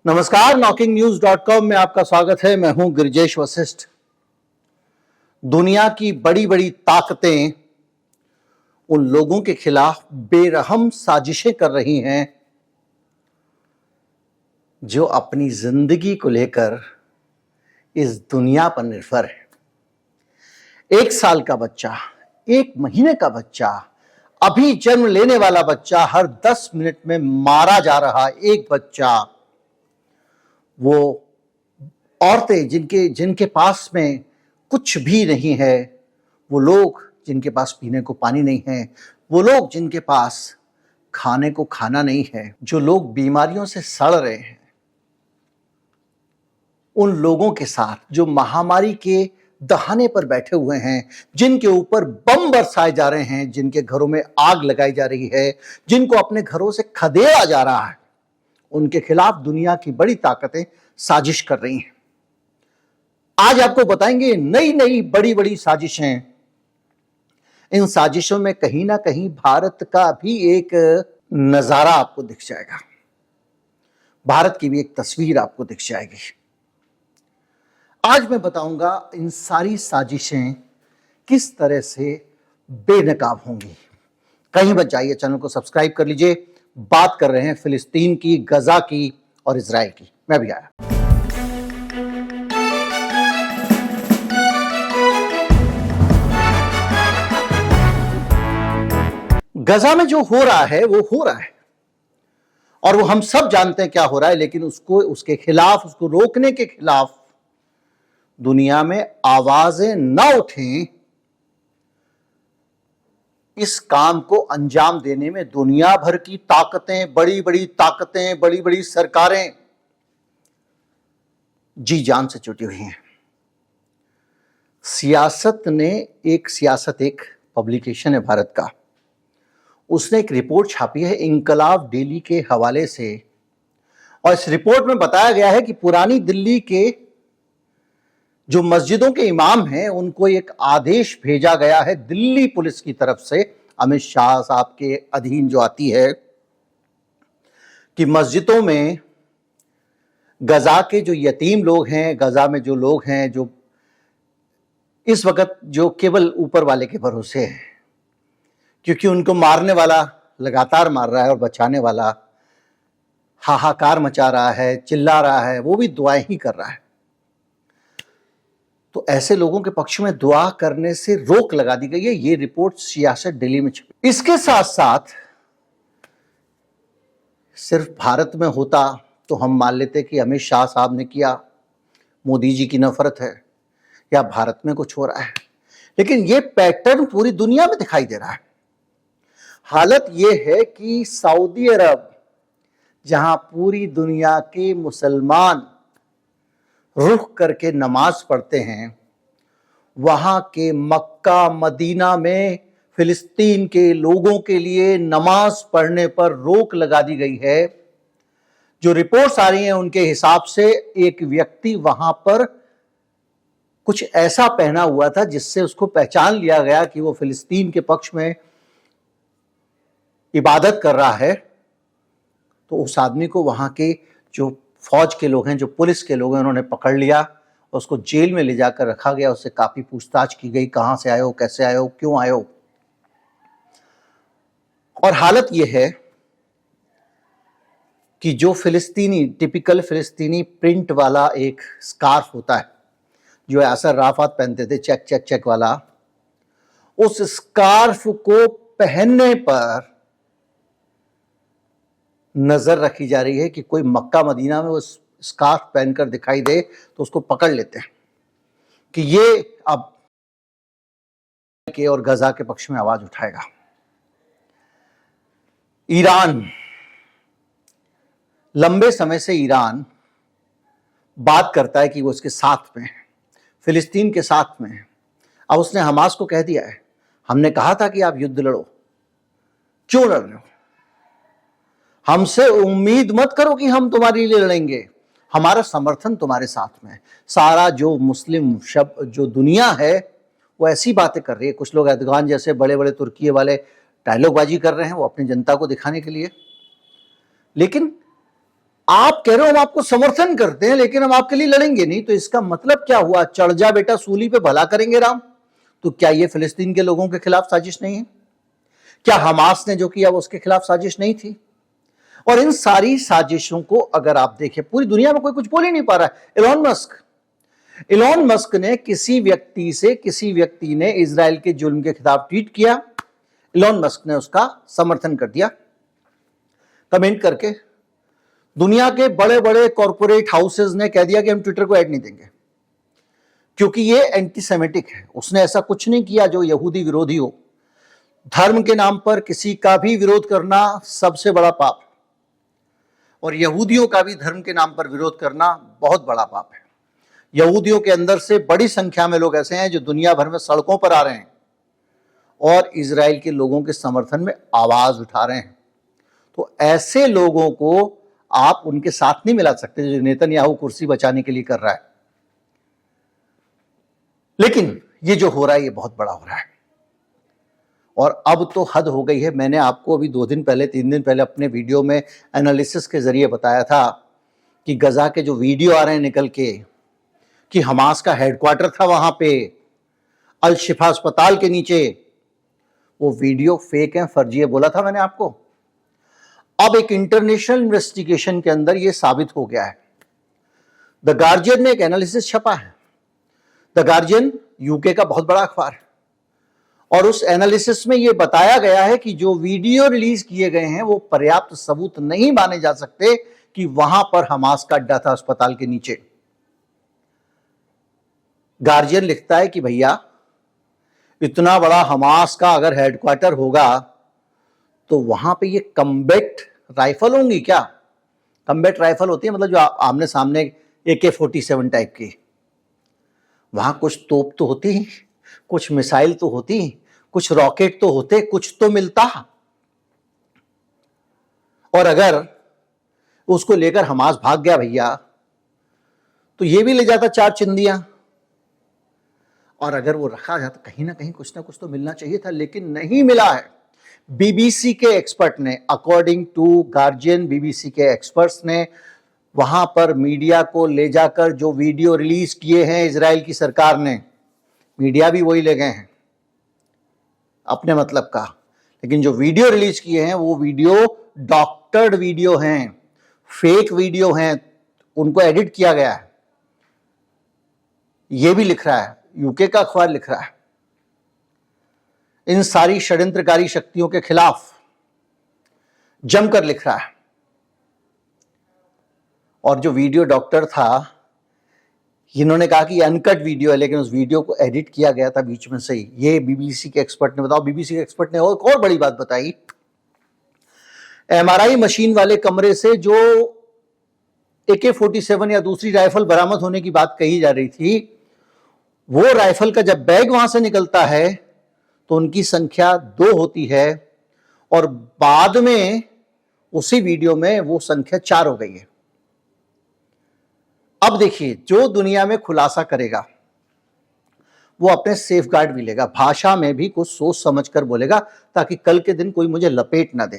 नमस्कार, knocking-news.com में आपका स्वागत है। मैं हूं गिरिजेश वशिष्ठ। दुनिया की बड़ी बड़ी ताकतें उन लोगों के खिलाफ बेरहम साजिशें कर रही हैं जो अपनी जिंदगी को लेकर इस दुनिया पर निर्भर है। 1 साल का बच्चा, 1 महीने का बच्चा, अभी जन्म लेने वाला बच्चा, हर 10 मिनट में मारा जा रहा एक बच्चा, वो औरतें जिनके पास में कुछ भी नहीं है, वो लोग जिनके पास पीने को पानी नहीं है, वो लोग जिनके पास खाने को खाना नहीं है, जो लोग बीमारियों से सड़ रहे हैं, उन लोगों के साथ जो महामारी के दहाने पर बैठे हुए हैं, जिनके ऊपर बम बरसाए जा रहे हैं, जिनके घरों में आग लगाई जा रही है, जिनको अपने घरों से खदेड़ा जा रहा है, उनके खिलाफ दुनिया की बड़ी ताकतें साजिश कर रही हैं। आज आपको बताएंगे नई नई बड़ी बड़ी साजिशें। इन साजिशों में कहीं ना कहीं भारत का भी एक नजारा आपको दिख जाएगा, भारत की भी एक तस्वीर आपको दिख जाएगी। आज मैं बताऊंगा इन सारी साजिशें किस तरह से बेनकाब होंगी। कहीं मत जाइए, चैनल को सब्सक्राइब कर लीजिए। बात कर रहे हैं फिलिस्तीन की, गजा की और इजराइल की। मैं भी आया। गजा में जो हो रहा है वो हो रहा है और वो हम सब जानते हैं क्या हो रहा है, लेकिन उसके खिलाफ, उसको रोकने के खिलाफ दुनिया में आवाजें न उठें। इस काम को अंजाम देने में दुनिया भर की ताकतें, बड़ी बड़ी ताकतें, बड़ी बड़ी सरकारें जी जान से जुटी हुई हैं। एक पब्लिकेशन है भारत का, उसने एक रिपोर्ट छापी है इंकलाब डेली के हवाले से, और इस रिपोर्ट में बताया गया है कि पुरानी दिल्ली के जो मस्जिदों के इमाम हैं, उनको एक आदेश भेजा गया है दिल्ली पुलिस की तरफ से, अमित शाह साहब के अधीन जो आती है, कि मस्जिदों में गजा के जो यतीम लोग हैं, गजा में जो लोग हैं जो इस वक्त जो केवल ऊपर वाले के भरोसे हैं, क्योंकि उनको मारने वाला लगातार मार रहा है और बचाने वाला हाहाकार मचा रहा है, चिल्ला रहा है, वो भी दुआएं ही कर रहा है। तो ऐसे लोगों के पक्ष में दुआ करने से रोक लगा दी गई है। ये रिपोर्ट सियासत दिल्ली में छपी। इसके साथ साथ सिर्फ भारत में होता तो हम मान लेते कि अमित शाह साहब ने किया, मोदी जी की नफरत है, या भारत में कुछ हो रहा है, लेकिन ये पैटर्न पूरी दुनिया में दिखाई दे रहा है। हालत यह है कि सऊदी अरब, जहां पूरी दुनिया के मुसलमान रुख करके नमाज पढ़ते हैं, वहां के मक्का मदीना में फिलिस्तीन के लोगों के लिए नमाज पढ़ने पर रोक लगा दी गई है। जो रिपोर्ट्स आ रही हैं उनके हिसाब से एक व्यक्ति वहां पर कुछ ऐसा पहना हुआ था जिससे उसको पहचान लिया गया कि वो फिलिस्तीन के पक्ष में इबादत कर रहा है। तो उस आदमी को वहां के जो फौज के लोग हैं, जो पुलिस के लोग हैं, उन्होंने पकड़ लिया, उसको जेल में ले जाकर रखा गया। उससे काफी पूछताछ की गई, कहां से आए हो, कैसे आए हो, क्यों आए हो। और हालत यह है कि जो टिपिकल फिलिस्तीनी प्रिंट वाला एक स्कार्फ होता है, जो यासर अराफात पहनते थे, चेक चेक चेक वाला, उस स्कार्फ को पहनने पर नजर रखी जा रही है कि कोई मक्का मदीना में वो स्कार्फ पहनकर दिखाई दे तो उसको पकड़ लेते हैं कि ये अब के और गजा के पक्ष में आवाज उठाएगा। ईरान, लंबे समय से ईरान बात करता है कि वो इसके साथ में है, फिलिस्तीन के साथ में है। अब उसने हमास को कह दिया है, हमने कहा था कि आप युद्ध लड़ो, क्यों लड़ रहे हो? हमसे उम्मीद मत करो कि हम तुम्हारे लिए लड़ेंगे, हमारा समर्थन तुम्हारे साथ में है। सारा जो मुस्लिम जो दुनिया है वो ऐसी बातें कर रही है। कुछ लोग एर्दोगान जैसे बड़े बड़े तुर्की वाले डायलॉगबाजी कर रहे हैं, वो अपनी जनता को दिखाने के लिए। लेकिन आप कह रहे हो हम आपको समर्थन करते हैं लेकिन हम आपके लिए लड़ेंगे नहीं, तो इसका मतलब क्या हुआ? चढ़ जा बेटा सूली पे, भला करेंगे राम। तो क्या ये फिलिस्तीन के लोगों के खिलाफ साजिश नहीं है? क्या हमास ने जो किया वो उसके खिलाफ साजिश नहीं थी? और इन सारी साजिशों को अगर आप देखें, पूरी दुनिया में कोई कुछ बोल ही नहीं पा रहा है। इलॉन मस्क ने किसी व्यक्ति ने इजराइल के जुल्म के खिलाफ ट्वीट किया, इलॉन मस्क ने उसका समर्थन कर दिया कमेंट करके। दुनिया के बड़े बड़े कॉर्पोरेट हाउसेस ने कह दिया कि हम ट्विटर को ऐड नहीं देंगे क्योंकि ये एंटीसेमेटिक है। उसने ऐसा कुछ नहीं किया जो यहूदी विरोधी हो। धर्म के नाम पर किसी का भी विरोध करना सबसे बड़ा पाप है, और यहूदियों का भी धर्म के नाम पर विरोध करना बहुत बड़ा पाप है। यहूदियों के अंदर से बड़ी संख्या में लोग ऐसे हैं जो दुनिया भर में सड़कों पर आ रहे हैं और इजराइल के लोगों के समर्थन में आवाज उठा रहे हैं। तो ऐसे लोगों को आप उनके साथ नहीं मिला सकते जो नेतन्याहू कुर्सी बचाने के लिए कर रहा है। लेकिन ये जो हो रहा है ये बहुत बड़ा हो रहा है और अब तो हद हो गई है। मैंने आपको अभी 2 दिन पहले 3 दिन पहले अपने वीडियो में एनालिसिस के जरिए बताया था कि गजा के जो वीडियो आ रहे हैं निकल के कि हमास का हेडक्वार्टर था वहां पे अल शिफा अस्पताल के नीचे, वो वीडियो फेक है, फर्जी है, बोला था मैंने आपको। अब एक इंटरनेशनल इन्वेस्टिगेशन के अंदर यह साबित हो गया है। द गार्जियन में एक एनालिसिस छपा है। द गार्जियन यूके का बहुत बड़ा अखबार है और उस एनालिसिस में यह बताया गया है कि जो वीडियो रिलीज किए गए हैं वो पर्याप्त सबूत नहीं माने जा सकते कि वहां पर हमास का अड्डा था अस्पताल के नीचे। गार्जियन लिखता है कि भैया इतना बड़ा हमास का अगर हेडक्वार्टर होगा तो वहां पे ये कम्बैट राइफल होंगी क्या? कम्बैट राइफल होती है मतलब जो आमने सामने AK-47 टाइप की। वहां कुछ तोप तो होती, कुछ मिसाइल तो होती, कुछ रॉकेट तो होते, कुछ तो मिलता। और अगर उसको लेकर हमास भाग गया भैया तो ये भी ले जाता 4 चिंदियां, और अगर वो रखा जाता कहीं ना कहीं कुछ ना कुछ तो मिलना चाहिए था, लेकिन नहीं मिला है। बीबीसी के एक्सपर्ट ने, अकॉर्डिंग टू गार्जियन, बीबीसी के एक्सपर्ट्स ने वहां पर मीडिया को ले जाकर जो वीडियो रिलीज किए हैं इजराइल की सरकार ने, मीडिया भी वही ले गए हैं अपने मतलब का, लेकिन जो वीडियो रिलीज किए हैं वो वीडियो डॉक्टर्ड वीडियो हैं, फेक वीडियो हैं, उनको एडिट किया गया है। ये भी लिख रहा है, यूके का अखबार लिख रहा है। इन सारी षड्यंत्रकारी शक्तियों के खिलाफ जमकर लिख रहा है। और जो वीडियो डॉक्टर था, इन्होंने कहा कि ये अनकट वीडियो है, लेकिन उस वीडियो को एडिट किया गया था बीच में से ही। ये बीबीसी के एक्सपर्ट ने बताओ। बीबीसी के एक्सपर्ट ने और बड़ी बात बताई, MRI मशीन वाले कमरे से जो AK-47 या दूसरी राइफल बरामद होने की बात कही जा रही थी, वो राइफल का जब बैग वहां से निकलता है तो उनकी संख्या 2 होती है और बाद में उसी वीडियो में वो संख्या 4 हो गई है। अब देखिए, जो दुनिया में खुलासा करेगा वो अपने सेफ गार्ड भी लेगा, भाषा में भी कुछ सोच समझकर बोलेगा ताकि कल के दिन कोई मुझे लपेट ना दे।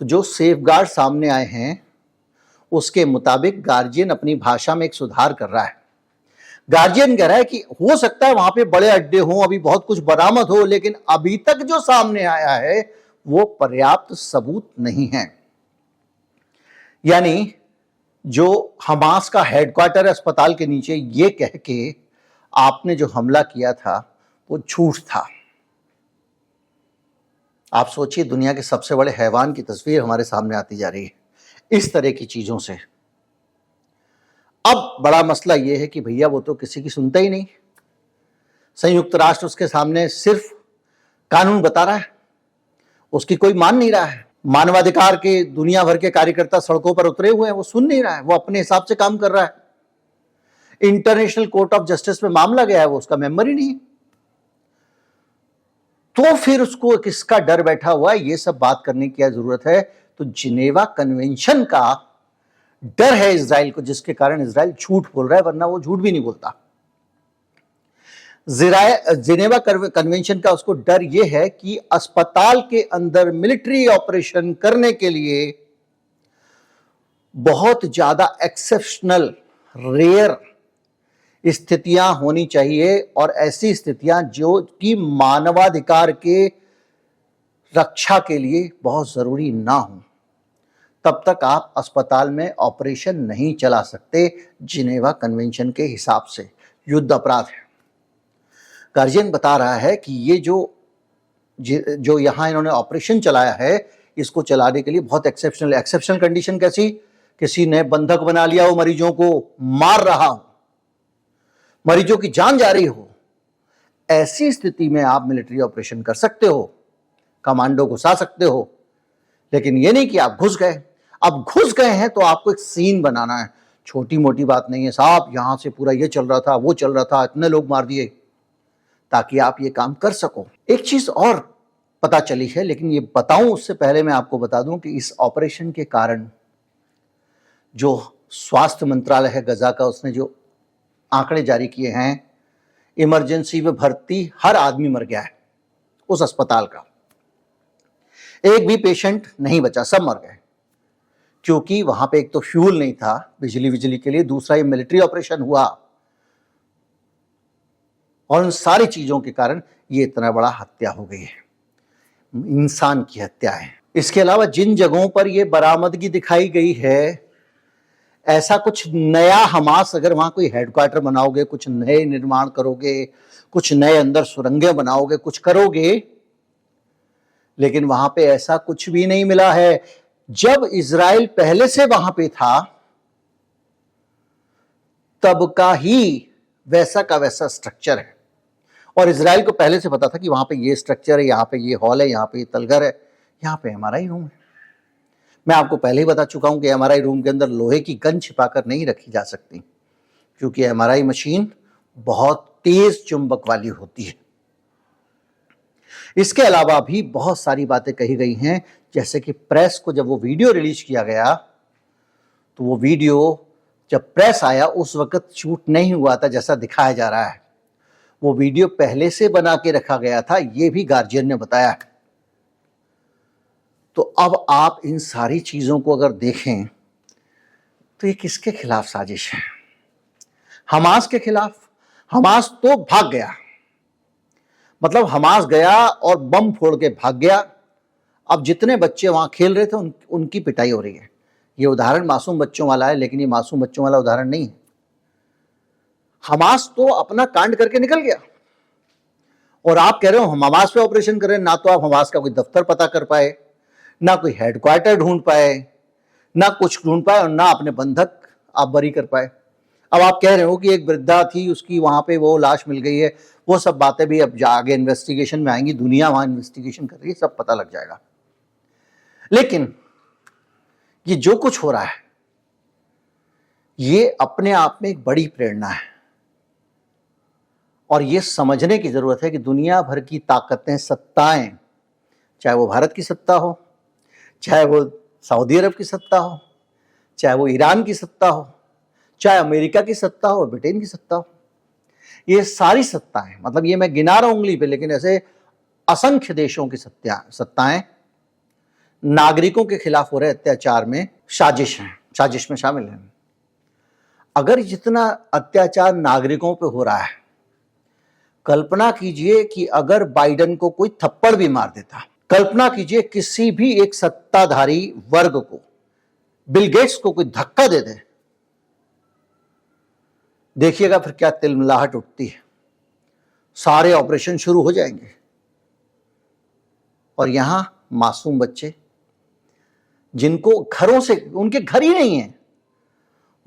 तो जो सेफ गार्ड सामने आए हैं उसके मुताबिक गार्जियन अपनी भाषा में एक सुधार कर रहा है। गार्जियन कह रहा है कि हो सकता है वहां पे बड़े अड्डे हों, अभी बहुत कुछ बरामद हो, लेकिन अभी तक जो सामने आया है वो पर्याप्त सबूत नहीं है। यानी जो हमास का हेडक्वार्टर है अस्पताल के नीचे, ये कह के आपने जो हमला किया था वो झूठ था। आप सोचिए, दुनिया के सबसे बड़े हैवान की तस्वीर हमारे सामने आती जा रही है इस तरह की चीजों से। अब बड़ा मसला यह है कि भैया वो तो किसी की सुनता ही नहीं। संयुक्त राष्ट्र उसके सामने सिर्फ कानून बता रहा है, उसकी कोई मान नहीं रहा है। मानवाधिकार के दुनिया भर के कार्यकर्ता सड़कों पर उतरे हुए हैं, वो सुन नहीं रहा है, वो अपने हिसाब से काम कर रहा है। इंटरनेशनल कोर्ट ऑफ जस्टिस में मामला गया है, वो उसका मेंबर ही नहीं। तो फिर उसको किसका डर बैठा हुआ है, ये सब बात करने की क्या जरूरत है? तो जिनेवा कन्वेंशन का डर है इजराइल को, जिसके कारण इजराइल झूठ बोल रहा है, वरना वो झूठ भी नहीं बोलता। जिनेवा कन्वेंशन का उसको डर यह है कि अस्पताल के अंदर मिलिट्री ऑपरेशन करने के लिए बहुत ज्यादा एक्सेप्शनल, रेयर स्थितियां होनी चाहिए, और ऐसी स्थितियां जो कि मानवाधिकार के रक्षा के लिए बहुत जरूरी ना हो, तब तक आप अस्पताल में ऑपरेशन नहीं चला सकते जिनेवा कन्वेंशन के हिसाब से। युद्ध अपराध है। गार्जियन बता रहा है कि ये जो यहां इन्होंने ऑपरेशन चलाया है, इसको चलाने के लिए बहुत एक्सेप्शनल कंडीशन कैसी? किसी ने बंधक बना लिया हो, मरीजों को मार रहा हो, मरीजों की जान जा रही हो, ऐसी स्थिति में आप मिलिट्री ऑपरेशन कर सकते हो, कमांडो घुसा सकते हो। लेकिन ये नहीं कि आप घुस गए। अब घुस गए हैं तो आपको एक सीन बनाना है। छोटी मोटी बात नहीं है साहब, यहां से पूरा ये चल रहा था, वो चल रहा था, इतने लोग मार दिए, ताकि आप ये काम कर सको। एक चीज और पता चली है, लेकिन ये बताऊं उससे पहले मैं आपको बता दूं कि इस ऑपरेशन के कारण जो स्वास्थ्य मंत्रालय है गजा का, उसने जो आंकड़े जारी किए हैं, इमरजेंसी में भर्ती हर आदमी मर गया है उस अस्पताल का। एक भी पेशेंट नहीं बचा, सब मर गए, क्योंकि वहां पे एक तो फ्यूल नहीं था बिजली के लिए, दूसरा ये मिलिट्री ऑपरेशन हुआ, और उन सारी चीजों के कारण ये इतना बड़ा हत्या हो गई है, इंसान की हत्या है। इसके अलावा जिन जगहों पर ये बरामदगी दिखाई गई है, ऐसा कुछ नया हमास, अगर वहां कोई हेडक्वार्टर बनाओगे, कुछ नए निर्माण करोगे, कुछ नए अंदर सुरंगें बनाओगे, कुछ करोगे, लेकिन वहां पे ऐसा कुछ भी नहीं मिला है। जब इजराइल पहले से वहां पे था, तब का ही वैसा का वैसा स्ट्रक्चर है, और इजराइल को पहले से पता था कि वहां पे ये स्ट्रक्चर है, यहां पे ये हॉल है, यहां पे ये तलघर है, यहां पे एमआरआई रूम है। मैं आपको पहले ही बता चुका हूं कि एमआरआई रूम के अंदर लोहे की गन छिपाकर नहीं रखी जा सकती, क्योंकि एमआरआई मशीन बहुत तेज चुंबक वाली होती है। इसके अलावा भी बहुत सारी बातें कही गई हैं, जैसे कि प्रेस को जब वो वीडियो रिलीज किया गया, तो वो वीडियो जब प्रेस आया उस वक्त शूट नहीं हुआ था जैसा दिखाया जा रहा है, वो वीडियो पहले से बना के रखा गया था, ये भी गार्जियन ने बताया। तो अब आप इन सारी चीजों को अगर देखें तो ये किसके खिलाफ साजिश है? हमास के खिलाफ। हमास तो भाग गया, मतलब हमास गया और बम फोड़ के भाग गया। अब जितने बच्चे वहां खेल रहे थे उनकी पिटाई हो रही है। ये उदाहरण मासूम बच्चों वाला है, लेकिन ये मासूम बच्चों वाला उदाहरण नहीं है। हमास तो अपना कांड करके निकल गया, और आप कह रहे हो हम हमास पे ऑपरेशन कर रहे हैं। ना तो आप हमास का कोई दफ्तर पता कर पाए, ना कोई हेडक्वार्टर ढूंढ पाए, ना कुछ ढूंढ पाए, और ना अपने बंधक आप बरी कर पाए। अब आप कह रहे हो कि एक वृद्धा थी, उसकी वहां पे वो लाश मिल गई है, वो सब बातें भी अब आगे इन्वेस्टिगेशन में आएंगी, दुनिया वहां इन्वेस्टिगेशन कर रही है, सब पता लग जाएगा। लेकिन ये जो कुछ हो रहा है, ये अपने आप में एक बड़ी प्रेरणा है, और ये समझने की जरूरत है कि दुनिया भर की ताकतें, सत्ताएं, चाहे वो भारत की सत्ता हो, चाहे वो सऊदी अरब की सत्ता हो, चाहे वो ईरान की सत्ता हो, चाहे अमेरिका की सत्ता हो, ब्रिटेन की सत्ता हो, ये सारी सत्ताएं, मतलब ये मैं गिना रहा हूं उंगली पे, लेकिन ऐसे असंख्य देशों की सत्ताएं नागरिकों के खिलाफ हो रहे अत्याचार में साजिश में शामिल हैं। अगर जितना अत्याचार नागरिकों पे हो रहा है, कल्पना कीजिए कि अगर बाइडेन को कोई थप्पड़ भी मार देता, कल्पना कीजिए किसी भी एक सत्ताधारी वर्ग को, बिल गेट्स को कोई धक्का दे दे, देखिएगा फिर क्या तिलमिलाहट उठती है। सारे ऑपरेशन शुरू हो जाएंगे, और यहां मासूम बच्चे जिनको घरों से, उनके घर ही नहीं है,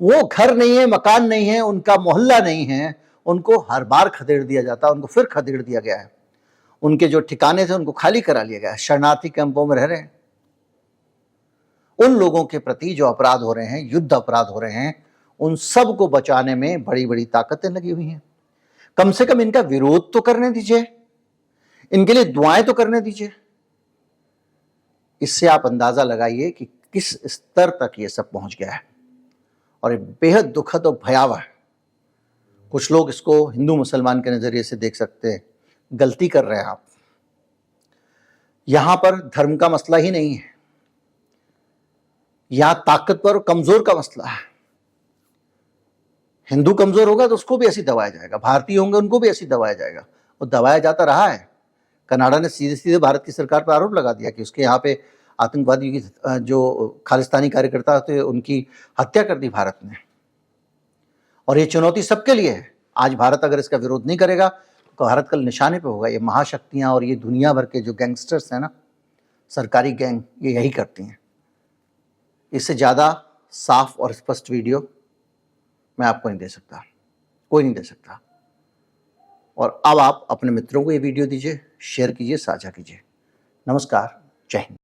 वो घर नहीं है, मकान नहीं है, उनका मोहल्ला नहीं है, उनको हर बार खदेड़ दिया जाता है, उनको फिर खदेड़ दिया गया है। उनके जो ठिकाने थे उनको खाली करा लिया गया है, शरणार्थी कैंपों में रह रहे हैं। उन लोगों के प्रति जो अपराध हो रहे हैं, युद्ध अपराध हो रहे हैं, उन सब को बचाने में बड़ी बड़ी ताकतें लगी हुई हैं। कम से कम इनका विरोध तो करने दीजिए, इनके लिए दुआएं तो करने दीजिए। इससे आप अंदाजा लगाइए कि किस स्तर तक ये सब पहुंच गया है, और ये बेहद दुखद और भयावह है। कुछ लोग इसको हिंदू मुसलमान के नजरिए से देख सकते हैं, गलती कर रहे हैं आप। यहां पर धर्म का मसला ही नहीं है, यहां ताकतवर और कमजोर का मसला है। हिंदू कमजोर होगा तो उसको भी ऐसी दबाया जाएगा, भारतीय होंगे उनको भी ऐसी दबाया जाएगा, और दबाया जाता रहा है। कनाडा ने सीधे सीधे भारत की सरकार पर आरोप लगा दिया कि उसके यहाँ पे आतंकवादी की जो खालिस्तानी कार्यकर्ता थे उनकी हत्या कर दी भारत ने। और ये चुनौती सबके लिए है। आज भारत अगर इसका विरोध नहीं करेगा तो भारत कल निशाने पे होगा। ये महाशक्तियां और ये दुनिया भर के जो गैंगस्टर्स हैं ना, सरकारी गैंग, ये यही करती हैं। इससे ज़्यादा साफ और स्पष्ट वीडियो मैं आपको नहीं दे सकता, कोई नहीं दे सकता। और अब आप अपने मित्रों को ये वीडियो दीजिए, शेयर कीजिए, साझा कीजिए। नमस्कार, जय हिंद।